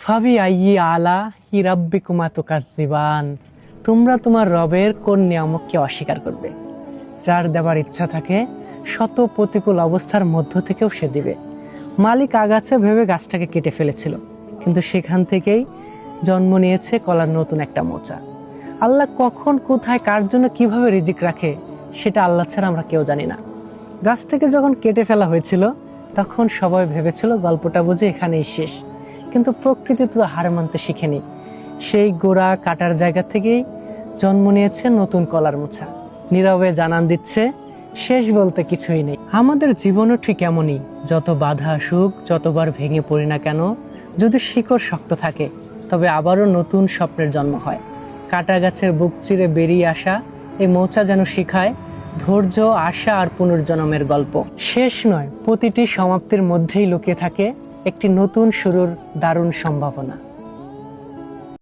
ফাবি আইয়ি আলা ই রাব্বিকুমা তুকাজ্জিবান, তোমরা তোমার রবের কোন নিয়ামককে অস্বীকার করবে? যার দেবার ইচ্ছা থাকে শত প্রতিকূল অবস্থার মধ্য থেকেও সে দিবে। মালিক আগাছা ভেবে গাছটাকে কেটে ফেলেছিল, কিন্তু সেখান থেকেই জন্ম নিয়েছে কলার নতুন একটা মোচা। আল্লাহ কখন, কোথায়, কার জন্য, কিভাবে রিজিক রাখে সেটা আল্লাহ ছাড়া আমরা কেউ জানি না। গাছটাকে যখন কেটে ফেলা হয়েছিল তখন সবাই ভেবেছিল গল্পটা বুঝে এখানেই শেষ, কিন্তু প্রকৃতি তো হার মানতে শিখেনি। সেই গোড়া কাটার জায়গা থেকেই জন্ম নিয়েছে নতুন কলার মোচা। নীরবে জানান দিচ্ছে শেষ বলতে কিছুই নেই। আমাদের জীবনও ঠিক এমনই, যত বাধা আসুক, যতবার ভেঙে পড়ি না কেন, যদি শিকড় শক্ত থাকে তবে আবারও নতুন স্বপ্নের জন্ম হয়। কাটা গাছের বুক চিরে বেরিয়ে আসা এই মোচা যেন শিখায় ধৈর্য, আশা আর পুনর্জন্মের গল্প। শেষ নয়, প্রতিটি সমাপ্তির মধ্যেই লুকিয়ে থাকে একটি নতুন শুরুর দারুণ সম্ভাবনা।